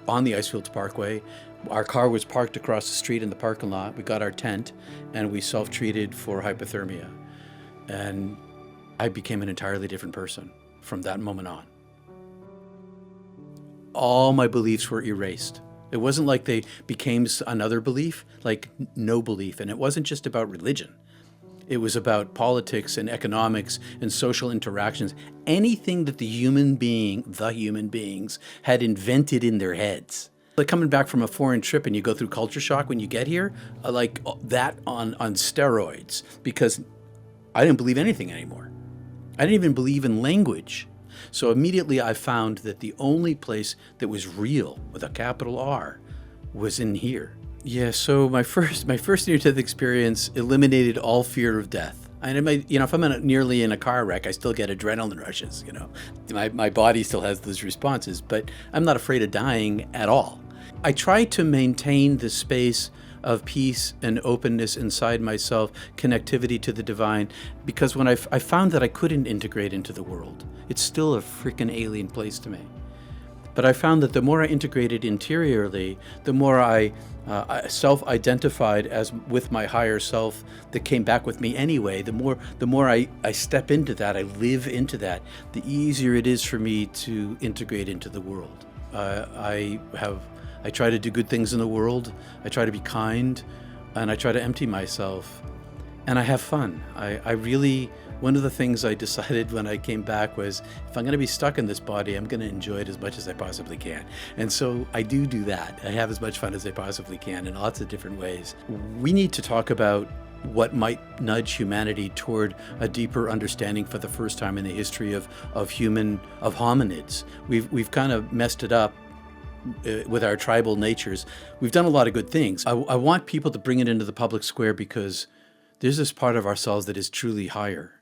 on the Icefields Parkway, our car was parked across the street in the parking lot. We got our tent, and we self-treated for hypothermia. And I became an entirely different person from that moment on. All my beliefs were erased. It wasn't like they became another belief, like no belief. And it wasn't just about religion. It was about politics and economics and social interactions. Anything that the human beings had invented in their heads. Like coming back from a foreign trip and you go through culture shock when you get here, like that on steroids, because I didn't believe anything anymore. I didn't even believe in language. So immediately I found that the only place that was real with a capital R was in here. Yeah, so my first near-death experience eliminated all fear of death. And if I'm nearly in a car wreck, I still get adrenaline rushes. My body still has those responses, but I'm not afraid of dying at all. I try to maintain the space of peace and openness inside myself, connectivity to the divine, because when I found that I couldn't integrate into the world, it's still a freaking alien place to me. But I found that the more I integrated interiorly, the more I self-identified as with my higher self that came back with me anyway, the more I step into that, I live into that, the easier it is for me to integrate into the world. I try to do good things in the world. I try to be kind, and I try to empty myself, and I have fun. I really, one of the things I decided when I came back was, if I'm going to be stuck in this body, I'm going to enjoy it as much as I possibly can. And so I do that. I have as much fun as I possibly can in lots of different ways. We need to talk about what might nudge humanity toward a deeper understanding for the first time in the history of hominids. We've kind of messed it up with our tribal natures. We've done a lot of good things. I want people to bring it into the public square, because there's this part of ourselves that is truly higher,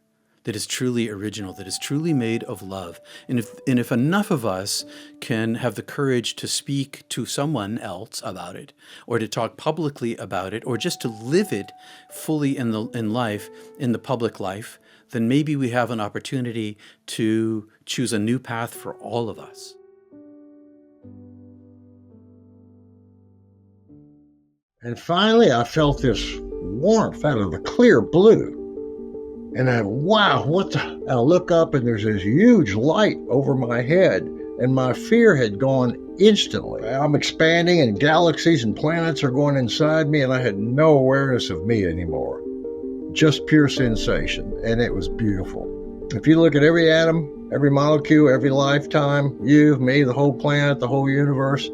that is truly original, that is truly made of love. And if enough of us can have the courage to speak to someone else about it, or to talk publicly about it, or just to live it fully in life, in the public life, then maybe we have an opportunity to choose a new path for all of us. And finally, I felt this warmth out of the clear blue. And I look up, and there's this huge light over my head, and my fear had gone instantly. I'm expanding, and galaxies and planets are going inside me, and I had no awareness of me anymore. Just pure sensation, and it was beautiful. If you look at every atom, every molecule, every lifetime, you, me, the whole planet, the whole universe,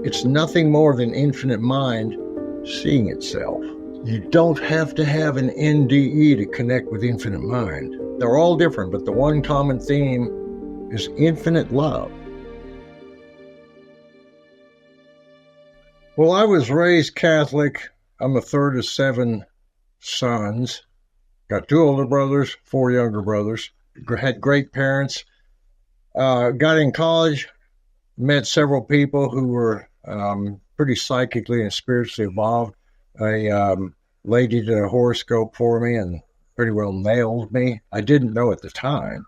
it's nothing more than infinite mind seeing itself. You don't have to have an NDE to connect with infinite mind. They're all different, but the one common theme is infinite love. Well, I was raised Catholic. I'm the third of 7 sons. Got 2 older brothers, 4 younger brothers. Had great parents. Got in college, met several people who were pretty psychically and spiritually evolved. A lady did a horoscope for me and pretty well nailed me. I didn't know at the time,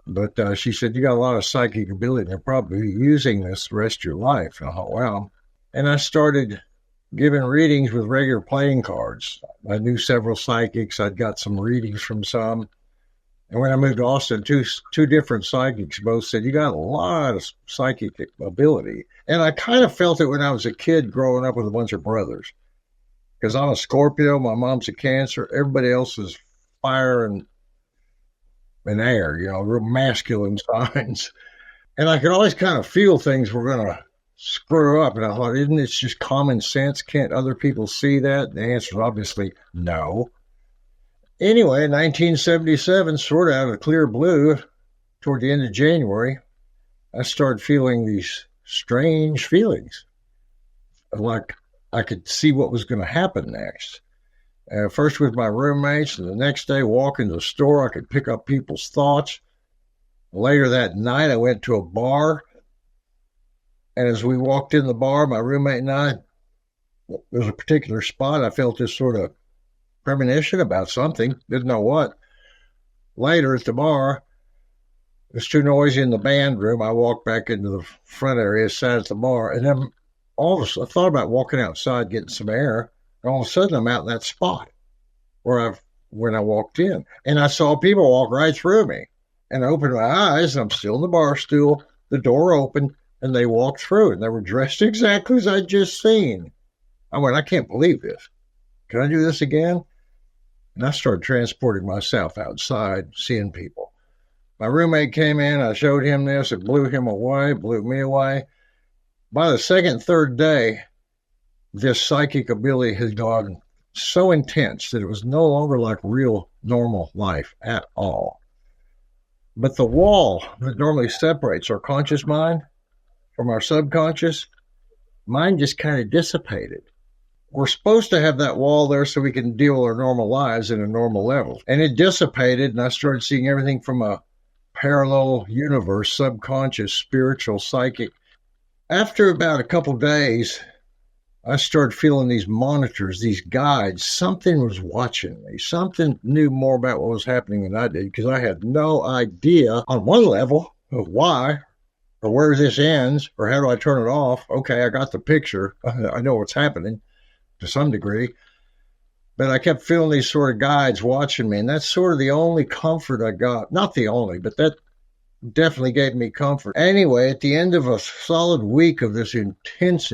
but she said, you got a lot of psychic ability, and you're probably using this the rest of your life. And I thought, wow. And I started giving readings with regular playing cards. I knew several psychics. I'd got some readings from some. And when I moved to Austin, two different psychics both said, you got a lot of psychic ability. And I kind of felt it when I was a kid growing up with a bunch of brothers. Because I'm a Scorpio, my mom's a Cancer, everybody else is fire and air, real masculine signs. And I could always kind of feel things were going to screw up. And I thought, isn't it just common sense? Can't other people see that? The answer is obviously no. Anyway, in 1977, sort of out of the clear blue, toward the end of January, I started feeling these strange feelings. Like I could see what was going to happen next. First with my roommates, and the next day walking to the store, I could pick up people's thoughts. Later that night, I went to a bar. And as we walked in the bar, my roommate and I, there was a particular spot, I felt this sort of premonition about something, didn't know what. Later at the bar, it was too noisy in the band room. I walked back into the front area, sat at the bar, and then I thought about walking outside, getting some air, and all of a sudden I'm out in that spot when I walked in. And I saw people walk right through me. And I opened my eyes, and I'm still in the bar stool, the door opened, and they walked through, and they were dressed exactly as I'd just seen. I went, I can't believe this. Can I do this again? And I started transporting myself outside, seeing people. My roommate came in, I showed him this, it blew him away, blew me away. By the second, third day, this psychic ability had gone so intense that it was no longer like real normal life at all. But the wall that normally separates our conscious mind from our subconscious, mine just kind of dissipated. We're supposed to have that wall there so we can deal with our normal lives in a normal level. And it dissipated, and I started seeing everything from a parallel universe, subconscious, spiritual, psychic. After about a couple days, I started feeling these monitors, these guides. Something was watching me. Something knew more about what was happening than I did, because I had no idea on one level of why or where this ends, or how do I turn it off? Okay, I got the picture. I know what's happening to some degree. But I kept feeling these sort of guides watching me, and that's sort of the only comfort I got. Not the only, but that definitely gave me comfort. Anyway, at the end of a solid week of this intense,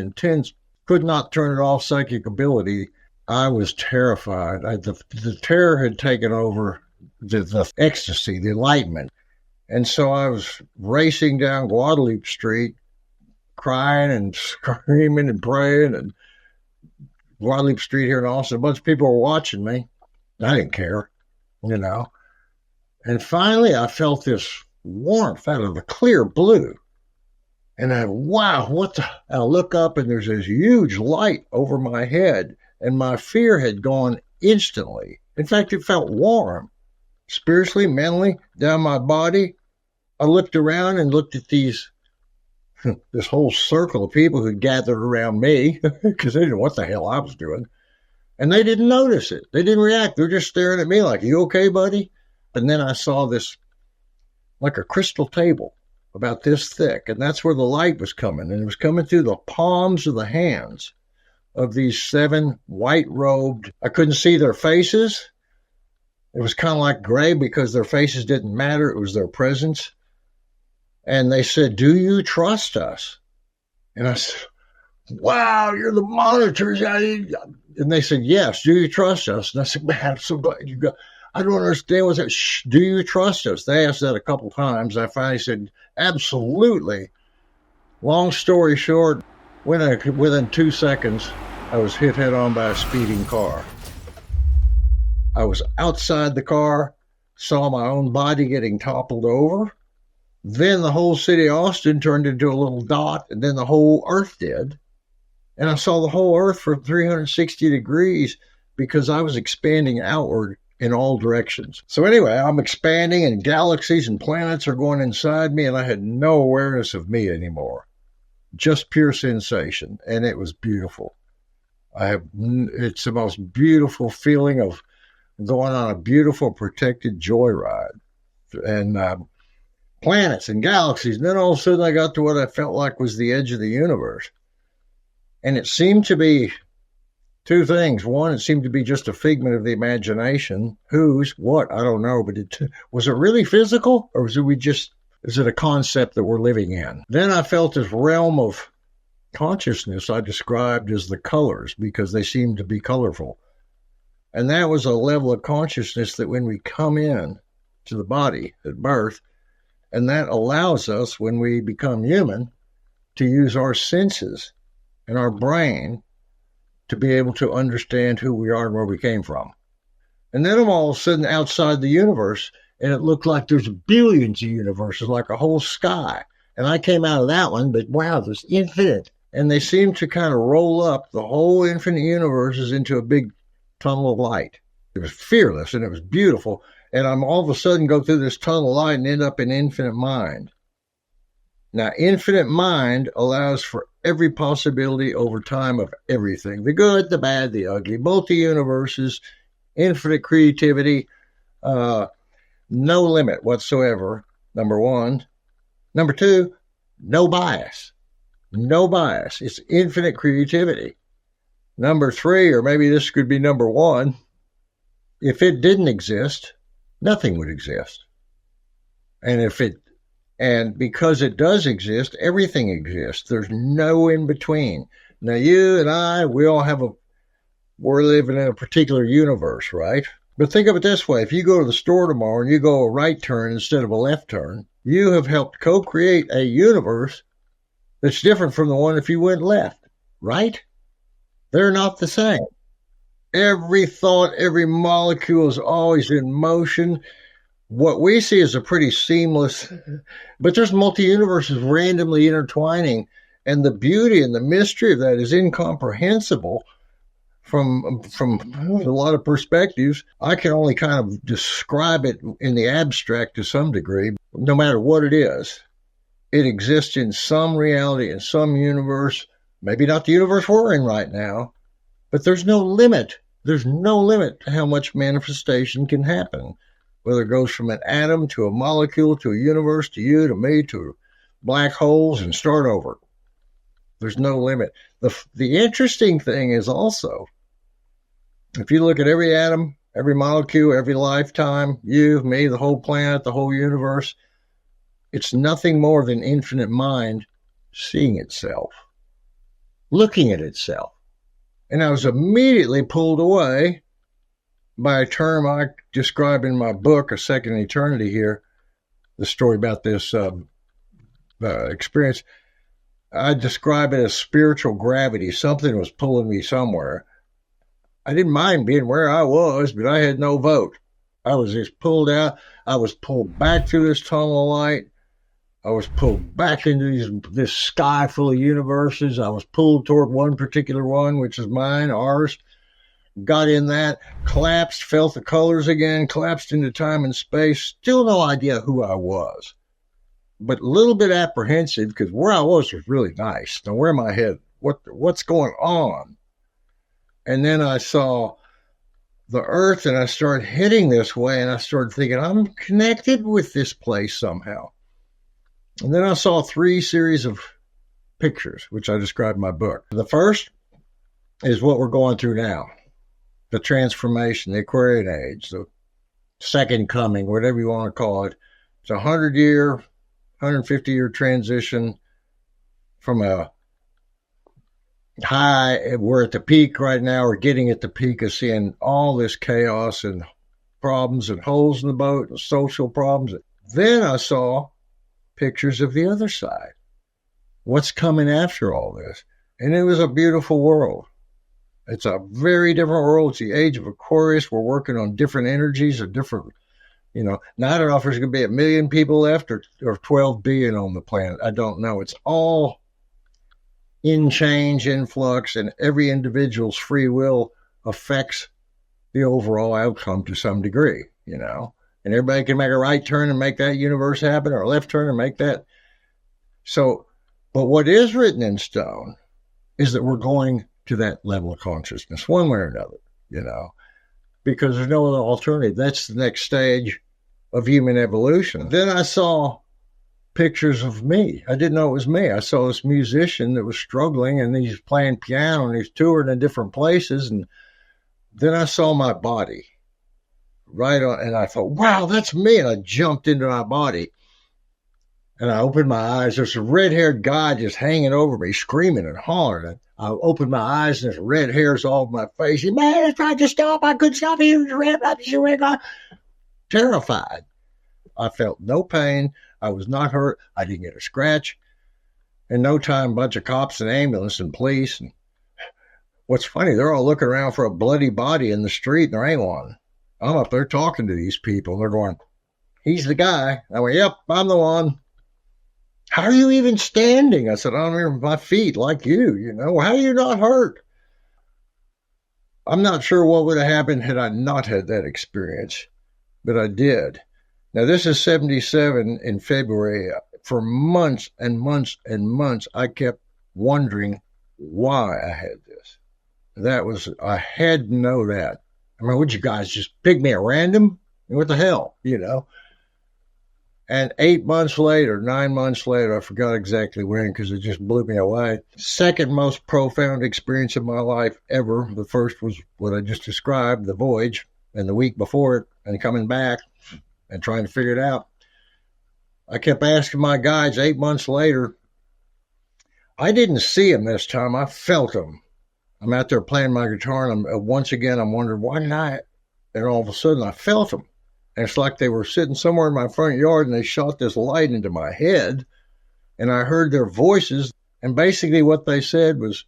could not turn it off psychic ability, I was terrified. The terror had taken over the ecstasy, the enlightenment. And so I was racing down Guadalupe Street, crying and screaming and praying, and Guadalupe Street here in Austin. A bunch of people were watching me. I didn't care, you know. And finally, I felt this warmth out of the clear blue. And wow, I look up and there's this huge light over my head, and my fear had gone instantly. In fact, it felt warm, spiritually, mentally, down my body. I looked around and looked at this whole circle of people who gathered around me because they didn't know what the hell I was doing. And they didn't notice it. They didn't react. They're just staring at me like, you okay, buddy? And then I saw this, like a crystal table about this thick. And that's where the light was coming. And it was coming through the palms of the hands of these 7 white-robed. I couldn't see their faces. It was kind of like gray because their faces didn't matter. It was their presence. And they said, do you trust us? And I said, wow, you're the monitors. And they said, yes, do you trust us? And I said, man, I'm so glad you got, I don't understand what's that. Shh, do you trust us? They asked that a couple times. I finally said, absolutely. Long story short, within 2 seconds, I was hit head on by a speeding car. I was outside the car, saw my own body getting toppled over. Then the whole city of Austin turned into a little dot, and then the whole earth did. And I saw the whole earth from 360 degrees because I was expanding outward in all directions. So anyway, I'm expanding, and galaxies and planets are going inside me, and I had no awareness of me anymore. Just pure sensation, and it was beautiful. It's the most beautiful feeling of going on a beautiful protected joyride. And planets and galaxies. And then all of a sudden I got to what I felt like was the edge of the universe. And it seemed to be 2 things. One, it seemed to be just a figment of the imagination. Whose, what, I don't know. But was it really physical? Or is it a concept that we're living in? Then I felt this realm of consciousness I described as the colors because they seemed to be colorful. And that was a level of consciousness that when we come in to the body at birth, and that allows us, when we become human, to use our senses and our brain to be able to understand who we are and where we came from. And then I'm all of a sudden outside the universe, and it looked like there's billions of universes, like a whole sky. And I came out of that one, but wow, there's infinite. And they seem to kind of roll up the whole infinite universes into a big tunnel of light. It was fearless, and it was beautiful. And I'm all of a sudden go through this tunnel of light and end up in infinite mind. Now, infinite mind allows for every possibility over time of everything. The good, the bad, the ugly, multi-universes, infinite creativity, no limit whatsoever, number 1. Number 2, no bias. No bias. It's infinite creativity. Number 3, or maybe this could be number 1, if it didn't exist, nothing would exist. And because it does exist, everything exists. There's no in between. Now, you and I, we're living in a particular universe, right? But think of it this way. If you go to the store tomorrow and you go a right turn instead of a left turn, you have helped co-create a universe that's different from the one if you went left, right? They're not the same. Every thought, every molecule is always in motion. What we see is a pretty seamless, but there's multi-universes randomly intertwining, and the beauty and the mystery of that is incomprehensible from a lot of perspectives. I can only kind of describe it in the abstract to some degree. No matter what it is, it exists in some reality, in some universe, maybe not the universe we're in right now, but there's no limit. There's no limit to how much manifestation can happen, whether it goes from an atom to a molecule to a universe to you to me to black holes and start over. There's no limit. The interesting thing is also, if you look at every atom, every molecule, every lifetime, you, me, the whole planet, the whole universe, it's nothing more than infinite mind seeing itself, looking at itself. And I was immediately pulled away by a term I describe in my book, A Second Eternity here, the story about this experience. I describe it as spiritual gravity. Something was pulling me somewhere. I didn't mind being where I was, but I had no vote. I was just pulled out. I was pulled back through this tunnel of light. I was pulled back into this sky full of universes. I was pulled toward one particular one, which is mine, ours. Got in that, collapsed, felt the colors again, collapsed into time and space. Still no idea who I was, but a little bit apprehensive because where I was really nice. Now, where am I headed? What's going on? And then I saw the earth and I started heading this way and I started thinking, I'm connected with this place somehow. And then I saw 3 series of pictures, which I described in my book. The first is what we're going through now, the transformation, the Aquarian age, the second coming, whatever you want to call it. It's a 100-year, 150-year transition from a high. We're at the peak right now. We're getting at the peak of seeing all this chaos and problems and holes in the boat and social problems. Then I saw pictures of the other side. What's coming after all this? And it was a beautiful world. It's a very different world. It's the age of Aquarius. We're working on different energies or different, now I don't know if there's going to be 1 million people left or 12 billion on the planet. I don't know. It's all in change, in flux, and every individual's free will affects the overall outcome to some degree, and everybody can make a right turn and make that universe happen, or a left turn and make that. So, but what is written in stone is that we're going to that level of consciousness one way or another, because there's no other alternative. That's the next stage of human evolution. Then I saw pictures of me. I didn't know it was me. I saw this musician that was struggling and he's playing piano and he's touring in different places. And then I saw my body right on, and I thought, wow, that's me. And I jumped into my body and I opened my eyes. There's a red-haired guy just hanging over me, screaming and hollering. I opened my eyes and there's red hairs all over my face. He, man, I tried to stop. I couldn't stop. He was red. Terrified. I felt no pain. I was not hurt. I didn't get a scratch. In no time, a bunch of cops and ambulance and police. And what's funny, they're all looking around for a bloody body in the street and there ain't one. I'm up there talking to these people. They're going, he's the guy. I went, yep, I'm the one. How are you even standing? I said, I don't remember my feet like you, How are you not hurt? I'm not sure what would have happened had I not had that experience, but I did. Now, this is 77 in February. For months and months and months, I kept wondering why I had this. I had to know that. I mean, would you guys just pick me at random? What the hell, And 8 months later, 9 months later, I forgot exactly when because it just blew me away. Second most profound experience of my life ever. The first was what I just described, the voyage, and the week before it, and coming back and trying to figure it out. I kept asking my guides 8 months later. I didn't see him this time. I felt him. I'm out there playing my guitar, and once again, I'm wondering, why didn't I? And all of a sudden, I felt him. And it's like they were sitting somewhere in my front yard, and they shot this light into my head, and I heard their voices. And basically what they said was,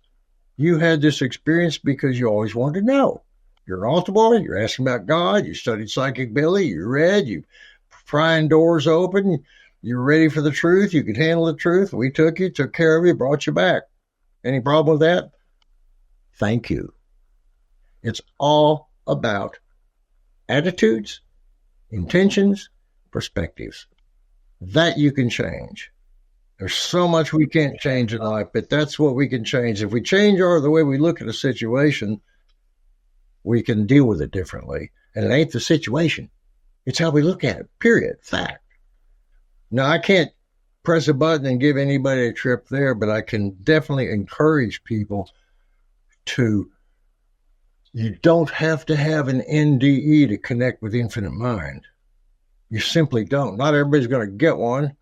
you had this experience because you always wanted to know. You're an altar boy, you're asking about God, you studied Psychic Billy, you read, you prying doors open, you're ready for the truth, you could handle the truth. We took you, took care of you, brought you back. Any problem with that? Thank you. It's all about attitudes, intentions, perspectives. That you can change. There's so much we can't change in life, but that's what we can change. If we change the way we look at a situation, we can deal with it differently. And it ain't the situation. It's how we look at it, period, fact. Now, I can't press a button and give anybody a trip there, but I can definitely encourage people to, you don't have to have an NDE to connect with Infinite Mind. You simply don't. Not everybody's going to get one.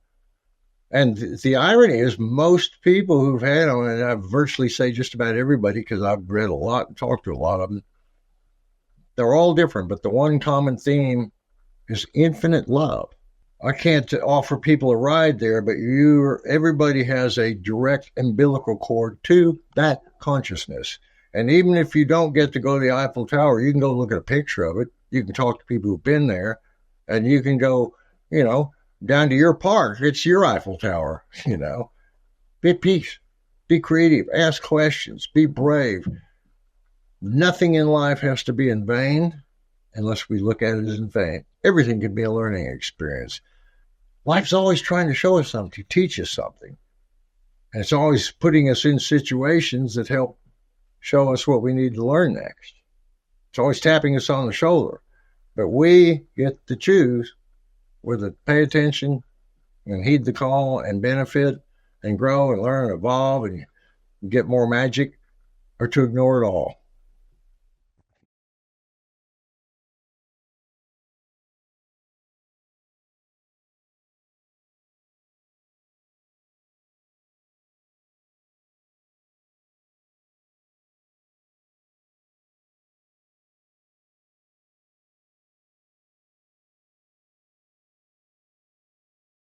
And the irony is most people who've had them, and I virtually say just about everybody because I've read a lot and talked to a lot of them, they're all different, but the one common theme is infinite love. I can't offer people a ride there, but everybody has a direct umbilical cord to that consciousness. And even if you don't get to go to the Eiffel Tower, you can go look at a picture of it. You can talk to people who've been there, and you can go, down to your park. It's your Eiffel Tower, Be at peace. Be creative. Ask questions. Be brave. Nothing in life has to be in vain unless we look at it as in vain. Everything can be a learning experience. Life's always trying to show us something, teach us something. And it's always putting us in situations that help show us what we need to learn next. It's always tapping us on the shoulder. But we get to choose whether to pay attention and heed the call and benefit and grow and learn and evolve and get more magic, or to ignore it all.